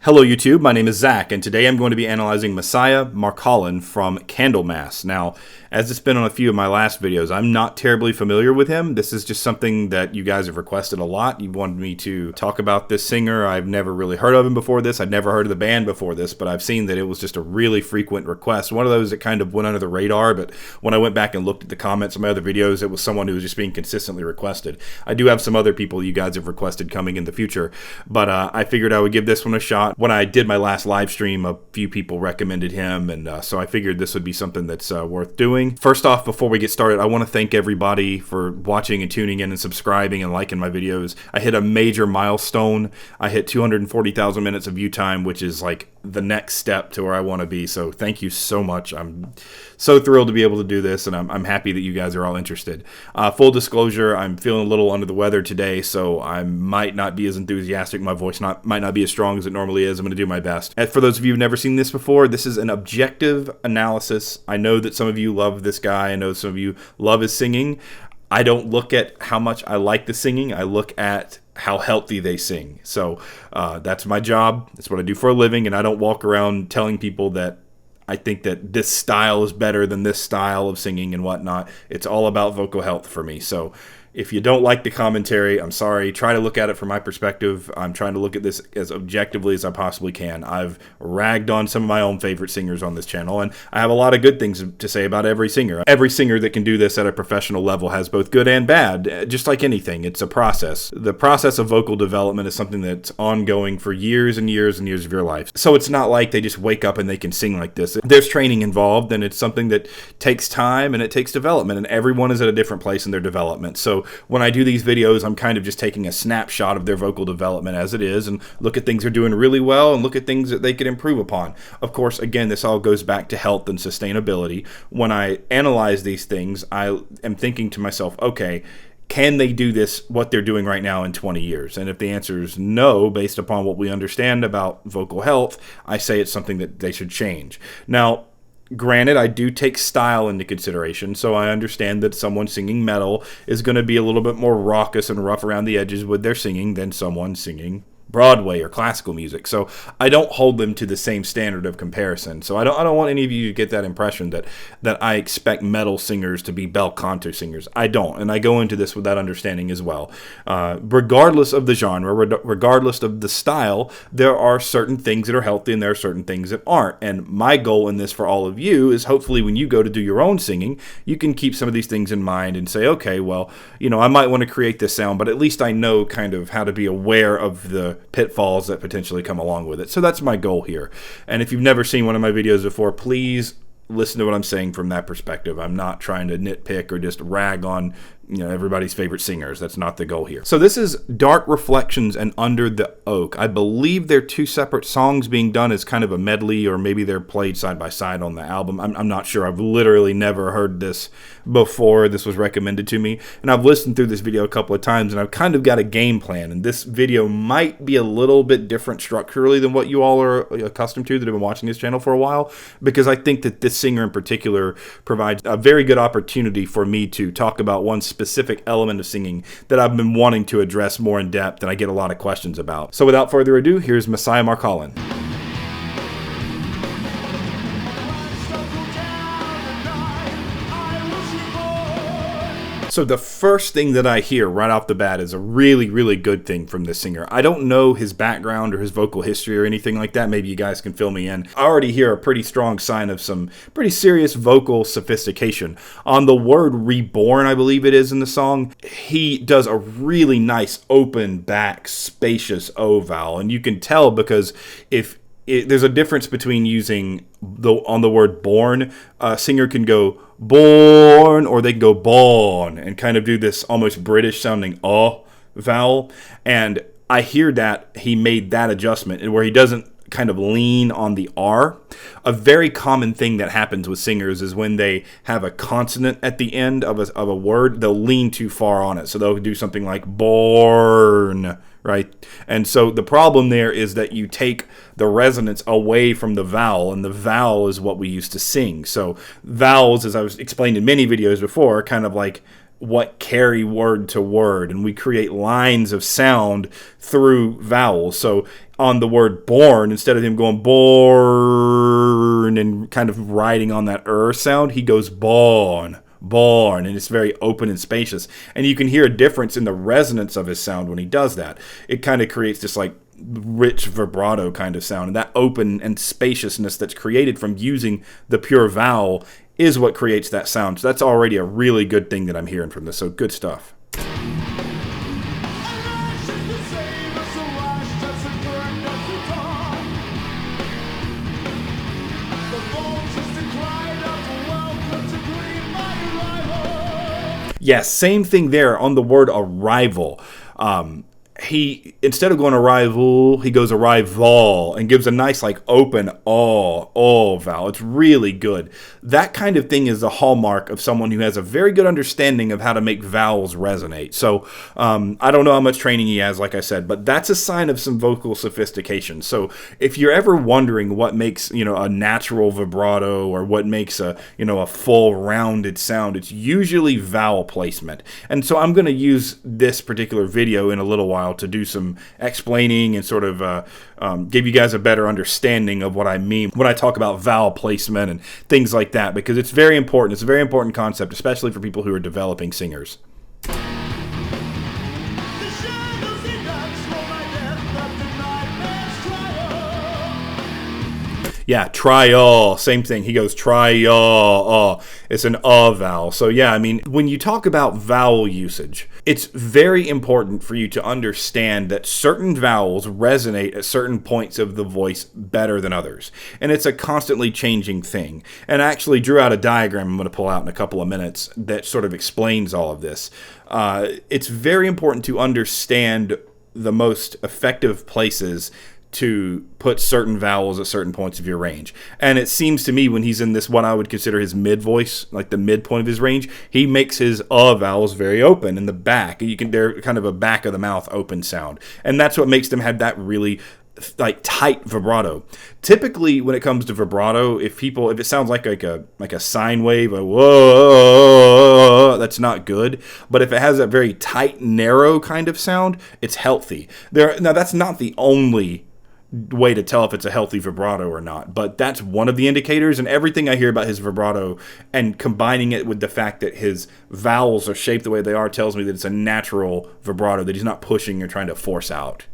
Hello YouTube, my name is Zach, and today I'm going to be analyzing Messiah Marcolin from Candlemass. Now, as it's been on a few of my last videos, I'm not terribly familiar with him. This is just something that you guys have requested a lot. You wanted me to talk about this singer. I've never really heard of him before this. I'd never heard of the band before this, but I've seen that it was just a really frequent request. One of those that kind of went under the radar, but when I went back and looked at the comments of my other videos, it was someone who was just being consistently requested. I do have some other people you guys have requested coming in the future, but I figured I would give this one a shot. When I did my last live stream, a few people recommended him, and so I figured this would be something that's worth doing. First off, before we get started, I want to thank everybody for watching and tuning in and subscribing and liking my videos. I hit a major milestone. I hit 240,000 minutes of view time, which is like the next step to where I want to be. So thank you so much. I'm so thrilled to be able to do this, and I'm happy that you guys are all interested. Full disclosure, I'm feeling a little under the weather today, so I might not be as enthusiastic. My voice might not be as strong as it normally is. I'm going to do my best. And for those of you who've never seen this before, this is an objective analysis. I know that some of you love this guy. I know some of you love his singing. I don't look at how much I like the singing. I look at how healthy they sing. So that's my job. That's what I do for a living, and I don't walk around telling people that I think that this style is better than this style of singing and whatnot. It's all about vocal health for me. So if you don't like the commentary, I'm sorry. Try to look at it from my perspective. I'm trying to look at this as objectively as I possibly can. I've ragged on some of my own favorite singers on this channel, and I have a lot of good things to say about every singer. Every singer that can do this at a professional level has both good and bad, just like anything. It's a process. The process of vocal development is something that's ongoing for years and years and years of your life. So it's not like they just wake up and they can sing like this. There's training involved, and it's something that takes time and it takes development, and everyone is at a different place in their development. So when I do these videos, I'm kind of just taking a snapshot of their vocal development as it is and look at things they're doing really well and look at things that they could improve upon. Of course, again, this all goes back to health and sustainability. When I analyze these things, I am thinking to myself, okay, can they do this, what they're doing right now, in 20 years? And if the answer is no, based upon what we understand about vocal health, I say it's something that they should change. Now, granted, I do take style into consideration, so I understand that someone singing metal is going to be a little bit more raucous and rough around the edges with their singing than someone singing Broadway or classical music. So I don't hold them to the same standard of comparison. So I don't want any of you to get that impression that I expect metal singers to be bel canto singers. I don't, and I go into this with that understanding as well. Regardless of the genre, regardless of the style, there are certain things that are healthy and there are certain things that aren't. And my goal in this for all of you is hopefully when you go to do your own singing, you can keep some of these things in mind and say, okay, well, you know, I might want to create this sound, but at least I know kind of how to be aware of the pitfalls that potentially come along with it. So that's my goal here. And if you've never seen one of my videos before, please listen to what I'm saying from that perspective. I'm not trying to nitpick or just rag on, you know, everybody's favorite singers. That's not the goal here. So this is Dark Reflections and Under the Oak. I believe they're two separate songs being done as kind of a medley, or maybe they're played side by side on the album. I'm not sure. I've literally never heard this before this was recommended to me, and I've listened through this video a couple of times, and I've kind of got a game plan, and this video might be a little bit different structurally than what you all are accustomed to that have been watching this channel for a while, because I think that this singer in particular provides a very good opportunity for me to talk about one specific element of singing that I've been wanting to address more in depth and I get a lot of questions about. So without further ado, here's Messiah Marcolin. So the first thing that I hear right off the bat is a really, really good thing from this singer. I don't know his background or his vocal history or anything like that. Maybe you guys can fill me in. I already hear a pretty strong sign of some pretty serious vocal sophistication. On the word reborn, I believe it is in the song, he does a really nice open back, spacious O vowel. And you can tell because there's a difference between using on the word born. A singer can go born, or they can go born and kind of do this almost British sounding vowel. And I hear that he made that adjustment where he doesn't kind of lean on the R. A very common thing that happens with singers is when they have a consonant at the end of a word, they'll lean too far on it. So they'll do something like born, right? And so the problem there is that you take the resonance away from the vowel, and the vowel is what we use to sing. So vowels, as I was explained in many videos before, kind of like what carry word to word, and we create lines of sound through vowels. So on the word born, instead of him going born and kind of riding on that sound, he goes born, born, and it's very open and spacious. And you can hear a difference in the resonance of his sound when he does that. It kind of creates this like rich vibrato kind of sound, and that open and spaciousness that's created from using the pure vowel is what creates that sound. So that's already a really good thing that I'm hearing from this. So good stuff. Yes, same thing there on the word arrival. He, instead of going arrival, he goes arrival and gives a nice like open all vowel. It's really good. That kind of thing is the hallmark of someone who has a very good understanding of how to make vowels resonate. So I don't know how much training he has, like I said, but that's a sign of some vocal sophistication. So if you're ever wondering what makes, a natural vibrato or what makes a full rounded sound, it's usually vowel placement. And so I'm going to use this particular video in a little while to do some explaining and sort of give you guys a better understanding of what I mean when I talk about vowel placement and things like that, because it's very important. It's a very important concept, especially for people who are developing singers. Yeah, trial, same thing. He goes trial. It's an vowel. So yeah, I mean, when you talk about vowel usage, it's very important for you to understand that certain vowels resonate at certain points of the voice better than others. And it's a constantly changing thing. And I actually drew out a diagram I'm going to pull out in a couple of minutes that sort of explains all of this. It's very important to understand the most effective places to put certain vowels at certain points of your range. And it seems to me when he's in this, what I would consider his mid voice, like the midpoint of his range, he makes his vowels very open in the back. They're kind of a back of the mouth open sound. And that's what makes them have that really like tight vibrato. Typically when it comes to vibrato, if it sounds like a sine wave, a whoa, that's not good. But if it has a very tight, narrow kind of sound, it's healthy. Now that's not the only way to tell if it's a healthy vibrato or not, but that's one of the indicators. And everything I hear about his vibrato and combining it with the fact that his vowels are shaped the way they are tells me that it's a natural vibrato that he's not pushing or trying to force out.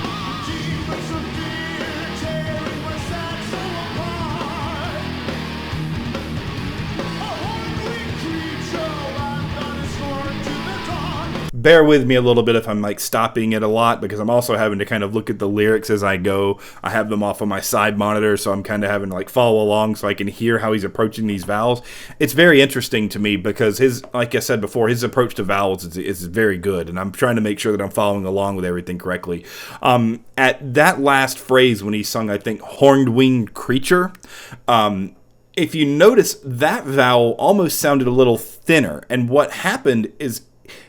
Bear with me a little bit if I'm like stopping it a lot, because I'm also having to kind of look at the lyrics as I go. I have them off on my side monitor, so I'm kind of having to like follow along so I can hear how he's approaching these vowels. It's very interesting to me because like I said before, his approach to vowels is very good, and I'm trying to make sure that I'm following along with everything correctly. At that last phrase when he sung, I think, horned-winged creature, if you notice, that vowel almost sounded a little thinner, and what happened is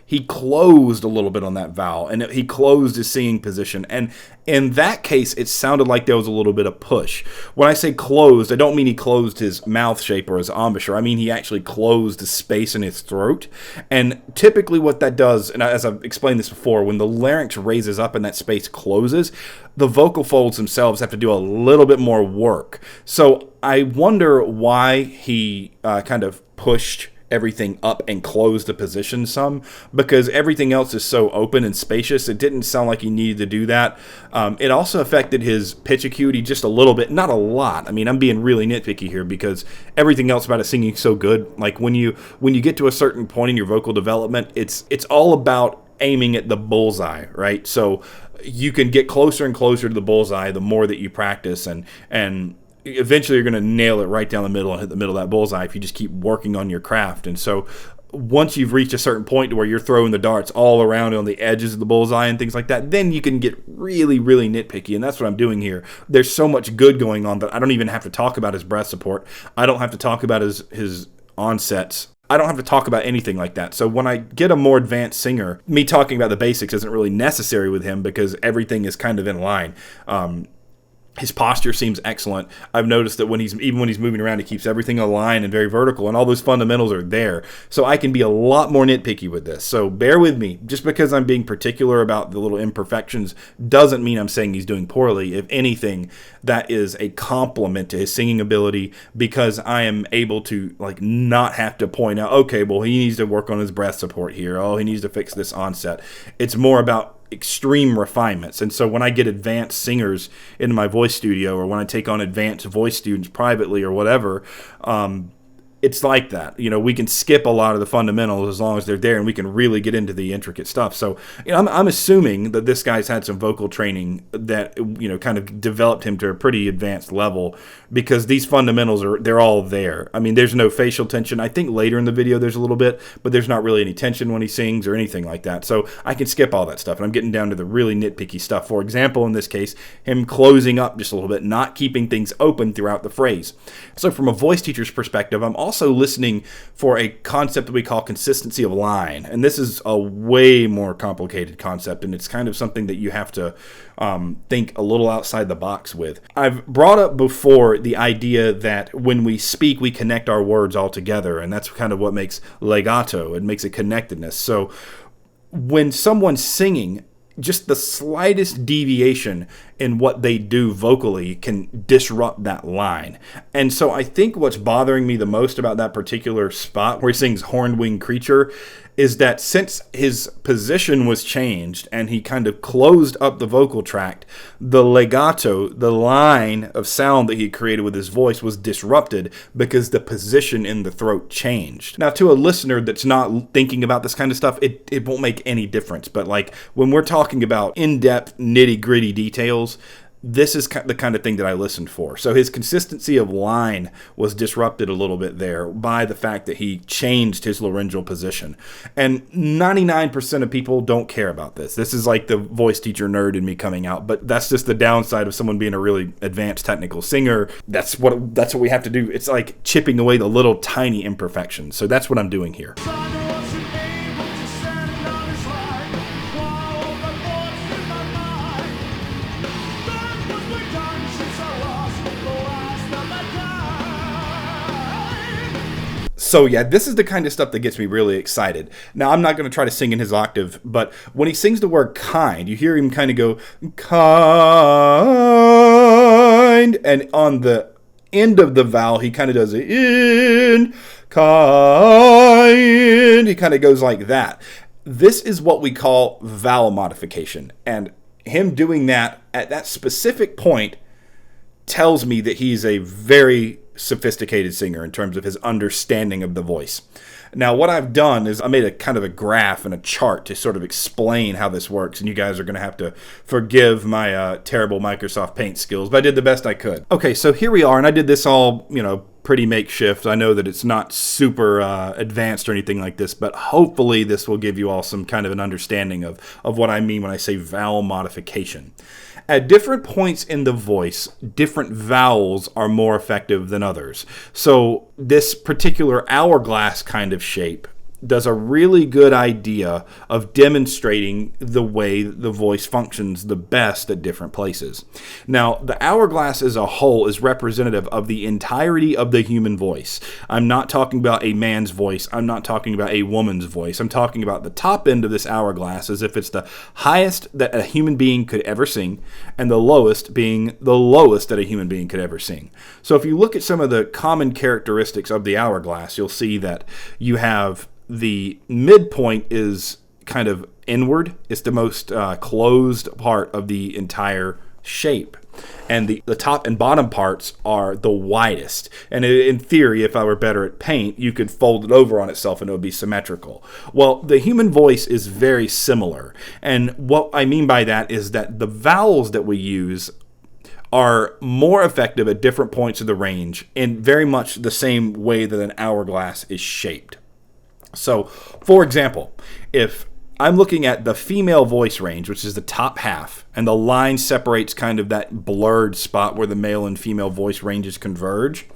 he closed a little bit on that vowel, and he closed his singing position. And in that case, it sounded like there was a little bit of push. When I say closed, I don't mean he closed his mouth shape or his embouchure. I mean he actually closed the space in his throat. And typically what that does, and as I've explained this before, when the larynx raises up and that space closes, the vocal folds themselves have to do a little bit more work. So I wonder why he kind of pushed everything up and close the position some, because everything else is so open and spacious. It didn't sound like he needed to do that. It also affected his pitch acuity just a little bit, not a lot. I mean, I'm being really nitpicky here because everything else about his singing is so good. Like when you get to a certain point in your vocal development, it's all about aiming at the bullseye, right? So you can get closer and closer to the bullseye the more that you practice, and eventually you're going to nail it right down the middle and hit the middle of that bullseye if you just keep working on your craft. And so once you've reached a certain point to where you're throwing the darts all around on the edges of the bullseye and things like that, then you can get really, really nitpicky. And that's what I'm doing here. There's so much good going on that I don't even have to talk about his breath support. I don't have to talk about his onsets. I don't have to talk about anything like that. So when I get a more advanced singer, me talking about the basics isn't really necessary with him because everything is kind of in line. His posture seems excellent. I've noticed that even when he's moving around, he keeps everything aligned and very vertical, and all those fundamentals are there. So I can be a lot more nitpicky with this. So bear with me. Just because I'm being particular about the little imperfections doesn't mean I'm saying he's doing poorly. If anything, that is a compliment to his singing ability, because I am able to like not have to point out, okay, well, he needs to work on his breath support here. Oh, he needs to fix this onset. It's more about extreme refinements. And so when I get advanced singers into my voice studio, or when I take on advanced voice students privately or whatever, it's like that. You know, we can skip a lot of the fundamentals as long as they're there, and we can really get into the intricate stuff. So, you know, I'm assuming that this guy's had some vocal training that, you know, kind of developed him to a pretty advanced level, because these fundamentals they're all there. I mean, there's no facial tension. I think later in the video there's a little bit, but there's not really any tension when he sings or anything like that. So I can skip all that stuff, and I'm getting down to the really nitpicky stuff. For example, in this case, him closing up just a little bit, not keeping things open throughout the phrase. So from a voice teacher's perspective, I'm also listening for a concept that we call consistency of line. And this is a way more complicated concept, and it's kind of something that you have to think a little outside the box with. I've brought up before the idea that when we speak, we connect our words all together, and that's kind of what makes legato. It makes a connectedness. So when someone's singing, just the slightest deviation in what they do vocally can disrupt that line. And so I think what's bothering me the most about that particular spot where he sings Horned-Winged Creature is that since his position was changed and he kind of closed up the vocal tract, the legato, the line of sound that he created with his voice, was disrupted because the position in the throat changed. Now, to a listener that's not thinking about this kind of stuff, it won't make any difference. But like when we're talking about in-depth, nitty-gritty details, this is the kind of thing that I listened for. So his consistency of line was disrupted a little bit there by the fact that he changed his laryngeal position. And 99% of people don't care about this. This is like the voice teacher nerd in me coming out, but that's just the downside of someone being a really advanced technical singer. That's what we have to do. It's like chipping away the little tiny imperfections. So that's what I'm doing here. So yeah, this is the kind of stuff that gets me really excited. Now, I'm not going to try to sing in his octave, but when he sings the word kind, you hear him kind of go, kind, and on the end of the vowel, he kind of does it, in, kind, he kind of goes like that. This is what we call vowel modification, and him doing that at that specific point tells me that he's a very sophisticated singer in terms of his understanding of the voice. Now, what I've done is I made a kind of a graph and a chart to sort of explain how this works, and you guys are going to have to forgive my terrible Microsoft Paint skills, but I did the best I could. Okay, so here we are, and I did this all, you know, pretty makeshift. I know that it's not super advanced or anything like this, but hopefully this will give you all some kind of an understanding of what I mean when I say vowel modification. At different points in the voice, different vowels are more effective than others. So this particular hourglass kind of shape does a really good idea of demonstrating the way the voice functions the best at different places. Now, the hourglass as a whole is representative of the entirety of the human voice. I'm not talking about a man's voice. I'm not talking about a woman's voice. I'm talking about the top end of this hourglass as if it's the highest that a human being could ever sing, and the lowest being the lowest that a human being could ever sing. So if you look at some of the common characteristics of the hourglass, you'll see that you have the midpoint is kind of inward. It's the most closed part of the entire shape. And the top and bottom parts are the widest. And in theory, if I were better at paint, you could fold it over on itself and it would be symmetrical. Well, the human voice is very similar. And what I mean by that is that the vowels that we use are more effective at different points of the range in very much the same way that an hourglass is shaped. So, for example, if I'm looking at the female voice range, which is the top half, and the line separates kind of that blurred spot where the male and female voice ranges converge,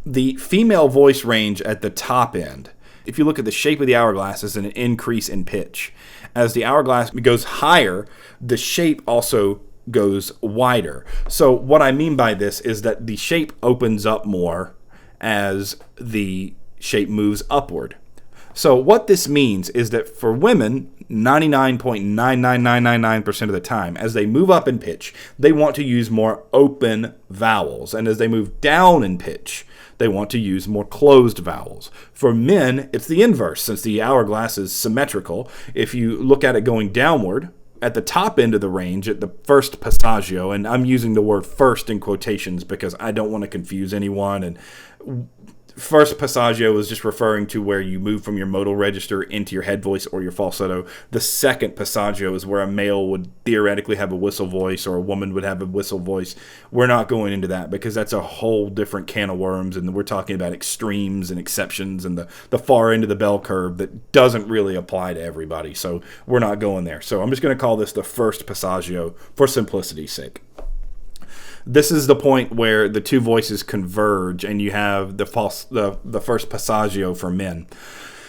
the female voice range at the top end, if you look at the shape of the hourglass, is an increase in pitch. As the hourglass goes higher, the shape also goes wider. So what I mean by this is that the shape opens up more as the shape moves upward. So what this means is that for women, 99.99999% of the time, as they move up in pitch, they want to use more open vowels. And as they move down in pitch, they want to use more closed vowels. For men, it's the inverse. Since the hourglass is symmetrical, if you look at it going downward, at the top end of the range, at the first passaggio, and I'm using the word first in quotations because I don't want to confuse anyone, and first passaggio is just referring to where you move from your modal register into your head voice or your falsetto. The second passaggio is where a male would theoretically have a whistle voice or a woman would have a whistle voice. We're not going into that because that's a whole different can of worms, and we're talking about extremes and exceptions and the far end of the bell curve that doesn't really apply to everybody. So we're not going there. So I'm just going to call this the first passaggio for simplicity's sake. This is the point where the two voices converge and you have the first passaggio for men.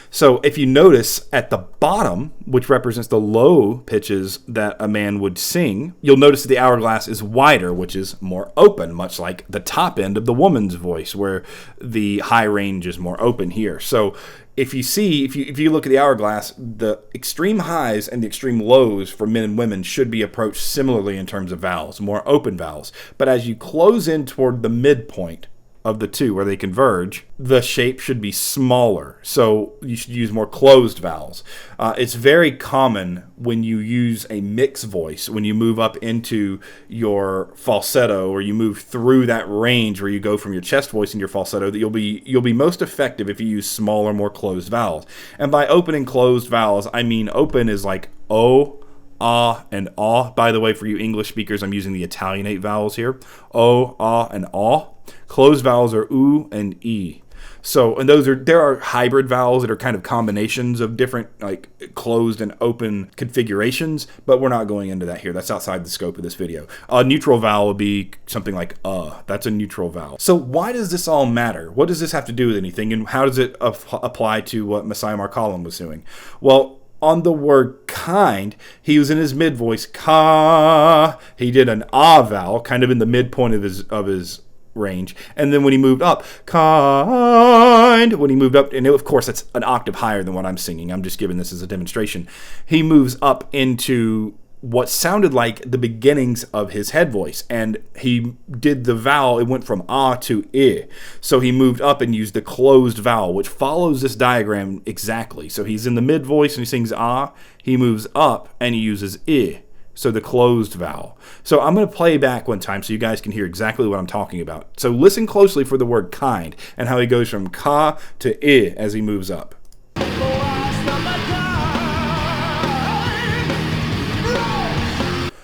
So if you notice at the bottom, which represents the low pitches that a man would sing, you'll notice that the hourglass is wider, which is more open, much like the top end of the woman's voice, where the high range is more open here. So if you look at the hourglass, the extreme highs and the extreme lows for men and women should be approached similarly in terms of vowels, more open vowels. But as you close in toward the midpoint of the two where they converge, the shape should be smaller. So you should use more closed vowels. It's very common when you use a mixed voice, when you move up into your falsetto or you move through that range where you go from your chest voice into your falsetto, that you'll be most effective if you use smaller, more closed vowels. And by open and closed vowels, I mean open is like O, ah, and ah. By the way, for you English speakers, I'm using the Italianate vowels here. O, ah, and ah. Closed vowels are oo and e. So, and there are hybrid vowels that are kind of combinations of different like closed and open configurations, but we're not going into that here. That's outside the scope of this video. A neutral vowel would be something like That's a neutral vowel. So why does this all matter? What does this have to do with anything, and how does it apply to what Messiah Marcolin was doing? Well, on the word kind, he was in his mid voice, ka. He did an ah vowel, kind of in the midpoint of his range, and then when he moved up, kind, when he moved up, and of course that's an octave higher than what I'm singing, I'm just giving this as a demonstration, he moves up into what sounded like the beginnings of his head voice, and he did the vowel, it went from ah to I, so he moved up and used the closed vowel, which follows this diagram exactly. So he's in the mid voice and he sings ah, he moves up and he uses I, so the closed vowel. So I'm going to play back one time so you guys can hear exactly what I'm talking about. So listen closely for the word kind and how he goes from ka to I as he moves up.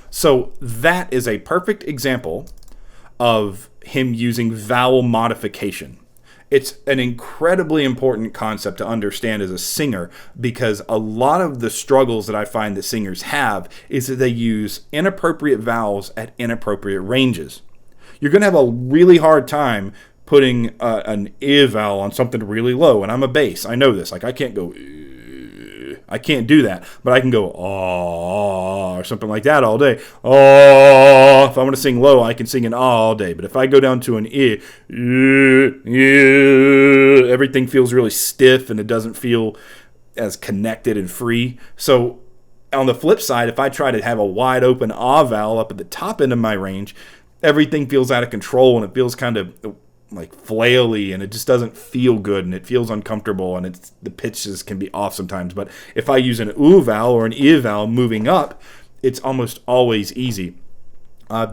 So that is a perfect example of him using vowel modification. It's an incredibly important concept to understand as a singer, because a lot of the struggles that I find that singers have is that they use inappropriate vowels at inappropriate ranges. You're going to have a really hard time putting an I vowel on something really low, and I'm a bass. I know this. Like, I can't go... I can't do that, but I can go ah or something like that all day. Ah, if I want to sing low, I can sing an ah all day. But if I go down to an I, everything feels really stiff and it doesn't feel as connected and free. So on the flip side, if I try to have a wide open ah vowel up at the top end of my range, everything feels out of control and it feels kind of like flaily, and it just doesn't feel good, and it feels uncomfortable, and the pitches can be off sometimes. But if I use an oo vowel or an I vowel moving up, it's almost always easy.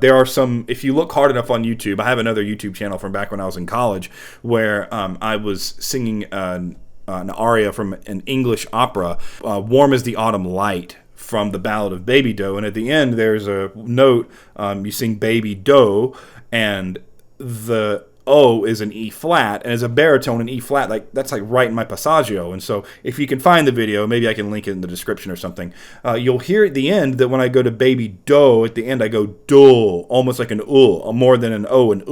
There are some, if you look hard enough on YouTube, I have another YouTube channel from back when I was in college where I was singing an aria from an English opera, Warm as the Autumn Light, from the Ballad of Baby Doe, and at the end there's a note, you sing Baby Doe, and the O is an E flat, and as a baritone, an E flat, like that's like right in my passaggio. And so if you can find the video, maybe I can link it in the description or something, you'll hear at the end that when I go to Baby Do, at the end I go do, almost like an more than an O and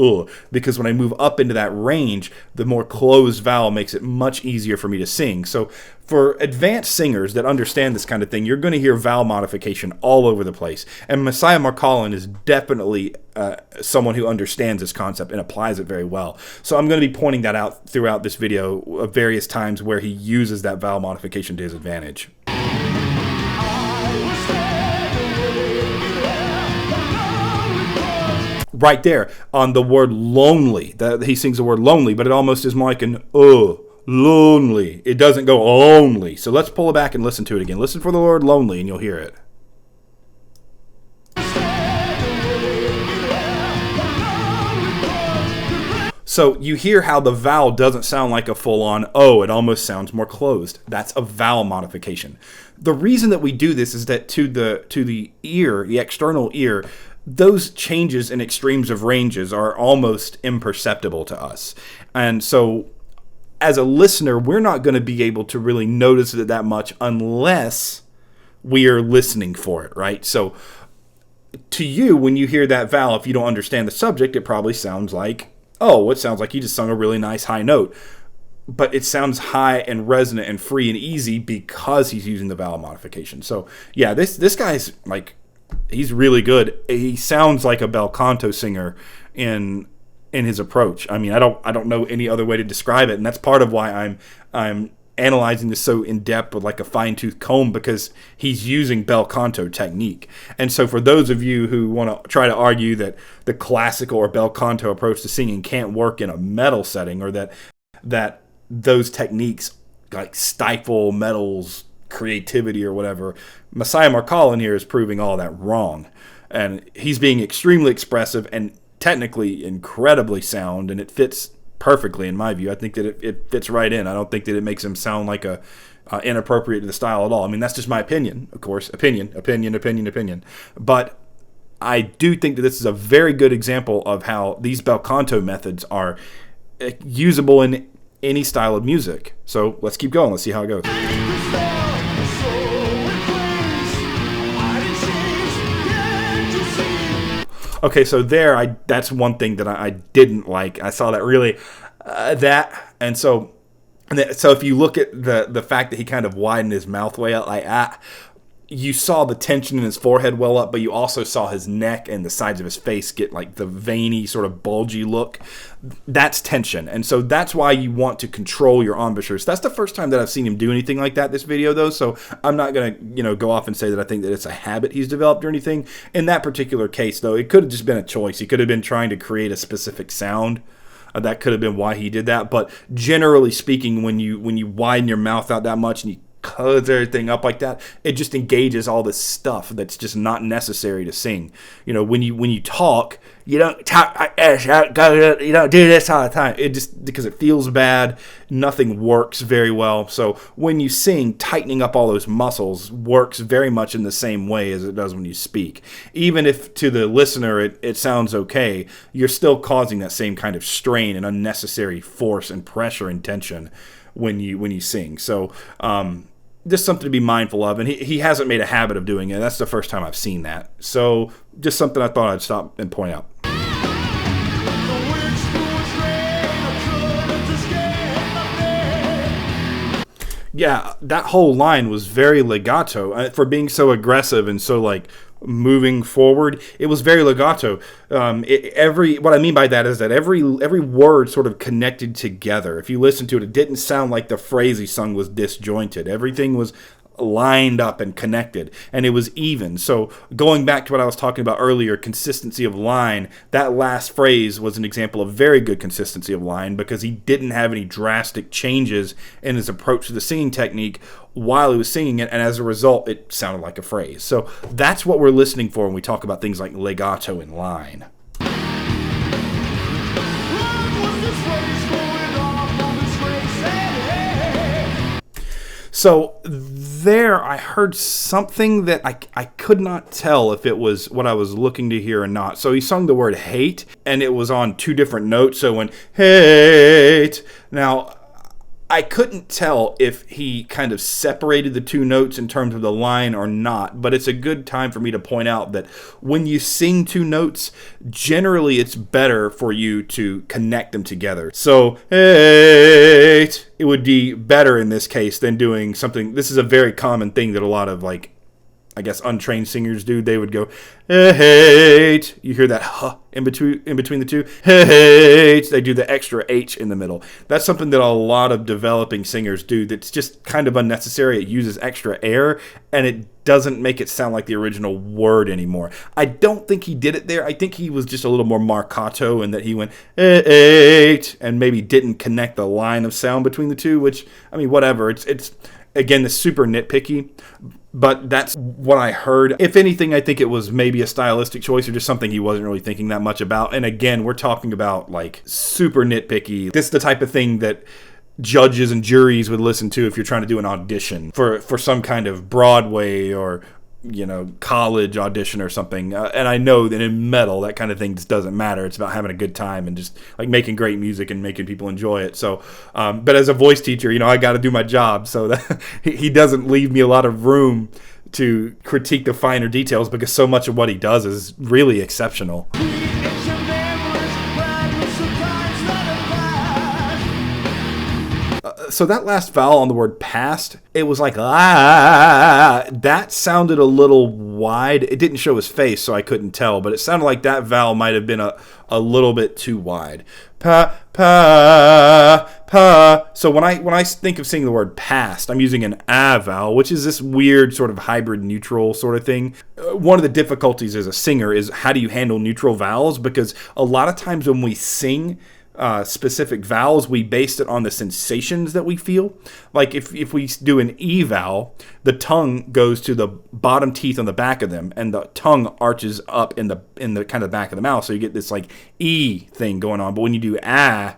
because when I move up into that range, the more closed vowel makes it much easier for me to sing. So For advanced singers that understand this kind of thing, you're going to hear vowel modification all over the place. And Messiah Marcolin is definitely someone who understands this concept and applies it very well. So I'm going to be pointing that out throughout this video at various times where he uses that vowel modification to his advantage. Right there on the word lonely, he sings the word lonely, but it almost is more like an lonely. It doesn't go only. So let's pull it back and listen to it again. Listen for the word lonely and you'll hear it. So you hear how the vowel doesn't sound like a full-on O. It almost sounds more closed. That's a vowel modification. The reason that we do this is that to the ear, the external ear, those changes in extremes of ranges are almost imperceptible to us. And so as a listener, we're not going to be able to really notice it that much unless we are listening for it, right? So to you, when you hear that vowel, if you don't understand the subject, it probably sounds like, oh, it sounds like he just sung a really nice high note. But it sounds high and resonant and free and easy because he's using the vowel modification. So yeah, this guy's like, he's really good. He sounds like a bel canto singer in his approach. I mean, I don't know any other way to describe it, and that's part of why I'm analyzing this so in depth with like a fine-tooth comb, because he's using bel canto technique. And so for those of you who want to try to argue that the classical or bel canto approach to singing can't work in a metal setting, or that those techniques like stifle metal's creativity or whatever, Messiah Marcolin here is proving all that wrong. And he's being extremely expressive and technically incredibly sound, and it fits perfectly in my view. I think that it fits right in. I don't think that it makes him sound like a inappropriate to the style at all. I mean, that's just my opinion, of course. Opinion. But I do think that this is a very good example of how these bel canto methods are usable in any style of music. So let's keep going. Let's see how it goes. Okay, so that's one thing that I didn't like. I saw that really, and so if you look at the fact that he kind of widened his mouth way out, like you saw the tension in his forehead well up, but you also saw his neck and the sides of his face get like the veiny, sort of bulgy look. That's tension, and so that's why you want to control your embouchures. That's the first time that I've seen him do anything like that this video, though, so I'm not going to go off and say that I think that it's a habit he's developed or anything. In that particular case, though, it could have just been a choice. He could have been trying to create a specific sound. That could have been why he did that, but generally speaking, when you widen your mouth out that much and you close everything up like that, it just engages all this stuff that's just not necessary to sing. When you talk, you don't talk, you don't do this all the time. It just, because it feels bad, nothing works very well. So when you sing, tightening up all those muscles works very much in the same way as it does when you speak. Even if to the listener it sounds okay, you're still causing that same kind of strain and unnecessary force and pressure and tension when you sing. So just something to be mindful of, and he hasn't made a habit of doing it. That's the first time I've seen that. So just something I thought I'd stop and point out. Yeah, that whole line was very legato. For being so aggressive and so like moving forward, it was very legato. What I mean by that is that every word sort of connected together. If you listen to it, it didn't sound like the phrase he sung was disjointed. Everything was lined up and connected, and it was even. So going back to what I was talking about earlier, consistency of line, that last phrase was an example of very good consistency of line, because he didn't have any drastic changes in his approach to the singing technique while he was singing it, and as a result it sounded like a phrase. So that's what we're listening for when we talk about things like legato and line. So there I heard something that I could not tell if it was what I was looking to hear or not. So he sung the word hate, and it was on two different notes. So when hate, now I couldn't tell if he kind of separated the two notes in terms of the line or not, but it's a good time for me to point out that when you sing two notes, generally it's better for you to connect them together. So, it would be better in this case than doing something. This is a very common thing that a lot of, like, I guess untrained singers do. They would go, hate. You hear that huh in between the two. Hate. They do the extra H in the middle. That's something that a lot of developing singers do that's just kind of unnecessary. It uses extra air, and it doesn't make it sound like the original word anymore. I don't think he did it there. I think he was just a little more marcato in that he went, hate, and maybe didn't connect the line of sound between the two, which, I mean, whatever. It's again, the super nitpicky, but that's what I heard. If anything, I think it was maybe a stylistic choice or just something he wasn't really thinking that much about. And again, we're talking about like super nitpicky. This is the type of thing that judges and juries would listen to if you're trying to do an audition for some kind of Broadway or, you know, college audition or something. And I know that in metal, that kind of thing just doesn't matter. It's about having a good time and just like making great music and making people enjoy it. So, but as a voice teacher, you know, I got to do my job. So that he doesn't leave me a lot of room to critique the finer details because so much of what he does is really exceptional. So that last vowel on the word past, it was like, ah, that sounded a little wide. It didn't show his face, so I couldn't tell, but it sounded like that vowel might have been a little bit too wide. Pa, pa, pa. So when I think of singing the word past, I'm using an a vowel, which is this weird sort of hybrid neutral sort of thing. One of the difficulties as a singer is how do you handle neutral vowels? Because a lot of times when we sing specific vowels, we based it on the sensations that we feel. Like if we do an E vowel, the tongue goes to the bottom teeth on the back of them, and the tongue arches up in the kind of back of the mouth. So you get this like E thing going on. But when you do ah,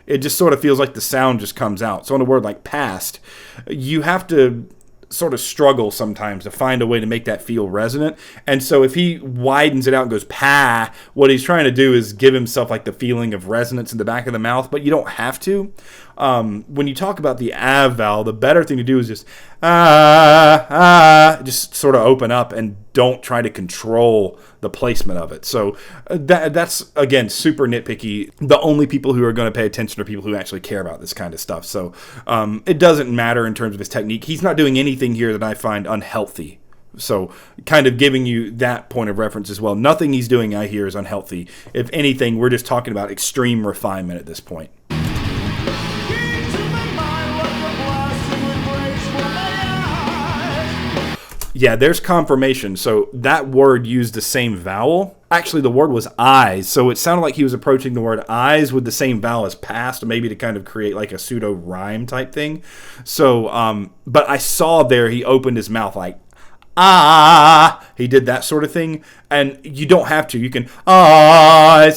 it just sort of feels like the sound just comes out. So in a word like past, you have to sort of struggle sometimes to find a way to make that feel resonant. And so if he widens it out and goes pa, what he's trying to do is give himself like the feeling of resonance in the back of the mouth, but you don't have to. When you talk about the a vowel, the better thing to do is just just sort of open up and don't try to control the placement of it. So that's, again, super nitpicky. The only people who are going to pay attention are people who actually care about this kind of stuff. So it doesn't matter in terms of his technique. He's not doing anything here that I find unhealthy. So kind of giving you that point of reference as well. Nothing he's doing I hear is unhealthy. If anything, we're just talking about extreme refinement at this point. Yeah, there's confirmation. So that word used the same vowel. Actually, the word was eyes. So it sounded like he was approaching the word eyes with the same vowel as past, maybe to kind of create like a pseudo rhyme type thing. So, but I saw there he opened his mouth like, ah, he did that sort of thing, and you don't have to. You can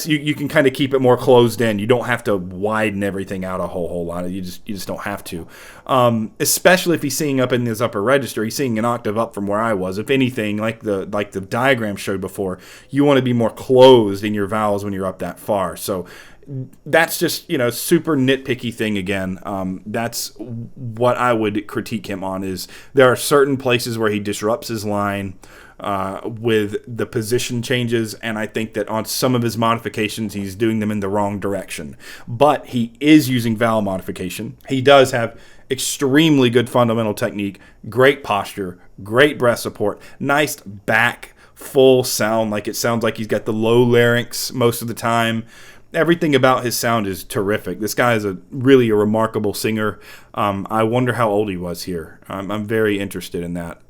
you can kind of keep it more closed in. You don't have to widen everything out a whole lot. You just don't have to. Especially if he's singing up in his upper register, he's singing an octave up from where I was. If anything, like the diagram showed before, you want to be more closed in your vowels when you're up that far. So that's just, you know, super nitpicky thing again. That's what I would critique him on, is there are certain places where he disrupts his line with the position changes, and I think that on some of his modifications he's doing them in the wrong direction. But he is using vowel modification. He does have extremely good fundamental technique, great posture, great breath support, nice back full sound, like it sounds like he's got the low larynx most of the time. Everything about his sound is terrific. This guy is really a remarkable singer. I wonder how old he was here. I'm very interested in that.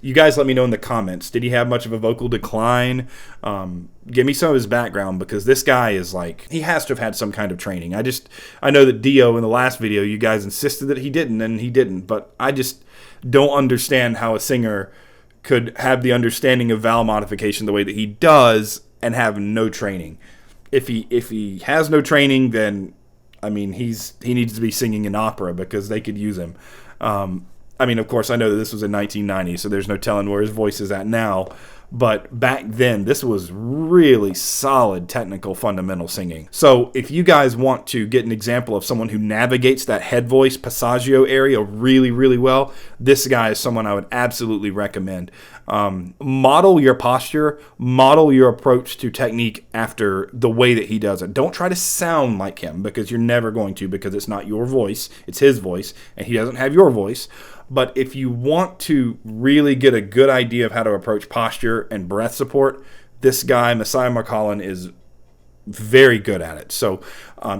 You guys let me know in the comments, did he have much of a vocal decline? Give me some of his background, because this guy is like, he has to have had some kind of training. I know that Dio in the last video, you guys insisted that he didn't, and he didn't, but I just don't understand how a singer could have the understanding of vowel modification the way that he does and have no training. If he has no training, then I mean he needs to be singing in opera, because they could use him. I mean, of course, I know that this was in 1990, so there's no telling where his voice is at now. But back then, this was really solid technical fundamental singing. So if you guys want to get an example of someone who navigates that head voice passaggio area really, really well, this guy is someone I would absolutely recommend. Model your posture, model your approach to technique after the way that he does it. Don't try to sound like him, because you're never going to, because it's not your voice, it's his voice, and he doesn't have your voice. But if you want to really get a good idea of how to approach posture and breath support, this guy, Messiah Marcolin, is very good at it. So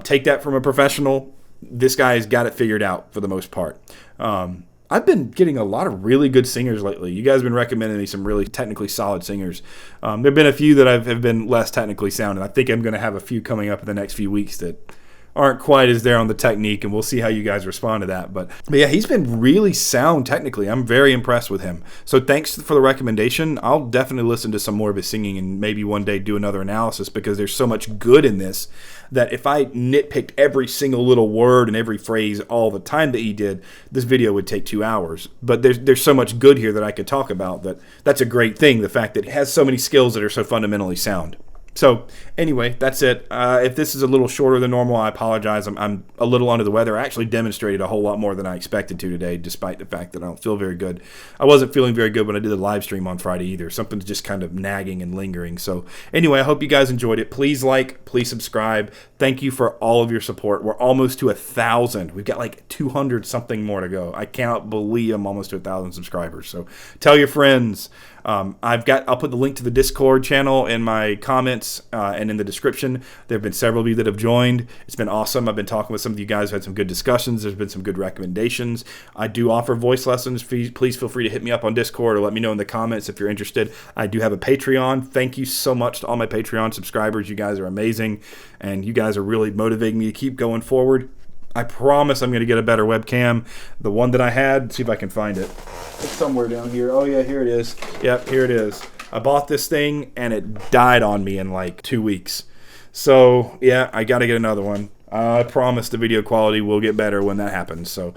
take that from a professional. This guy has got it figured out for the most part. I've been getting a lot of really good singers lately. You guys have been recommending me some really technically solid singers. There have been a few that have been less technically sound, and I think I'm going to have a few coming up in the next few weeks that aren't quite as there on the technique, and we'll see how you guys respond to that. But yeah, he's been really sound technically. I'm very impressed with him. So thanks for the recommendation. I'll definitely listen to some more of his singing and maybe one day do another analysis, because there's so much good in this that if I nitpicked every single little word and every phrase all the time that he did, this video would take 2 hours. But there's so much good here that I could talk about that's a great thing, the fact that it has so many skills that are so fundamentally sound. So anyway, that's it. If this is a little shorter than normal, I apologize. I'm a little under the weather. I actually demonstrated a whole lot more than I expected to today, despite the fact that I don't feel very good. I wasn't feeling very good when I did the live stream on Friday either. Something's just kind of nagging and lingering. So anyway, I hope you guys enjoyed it. Please like, please subscribe. Thank you for all of your support. We're almost to 1,000. We've got like 200 something more to go. I cannot believe I'm almost to 1,000 subscribers. So tell your friends. I'll put the link to the Discord channel in my comments and in the description. There have been several of you that have joined. It's been awesome. I've been talking with some of you guys, had some good discussions. There's been some good recommendations. I do offer voice lessons. Please feel free to hit me up on Discord or let me know in the comments if you're interested. I do have a Patreon. Thank you so much to all my Patreon subscribers. You guys are amazing, and you guys are really motivating me to keep going forward. I promise I'm going to get a better webcam. The one that I had, see if I can find it. It's somewhere down here. Oh yeah, here it is. Yep, here it is. I bought this thing and it died on me in like 2 weeks. So yeah, I got to get another one. I promise the video quality will get better when that happens. So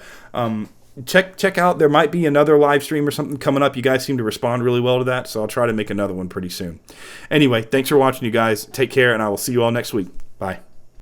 check out, there might be another live stream or something coming up. You guys seem to respond really well to that, so I'll try to make another one pretty soon. Anyway, thanks for watching, you guys. Take care, and I will see you all next week. Bye.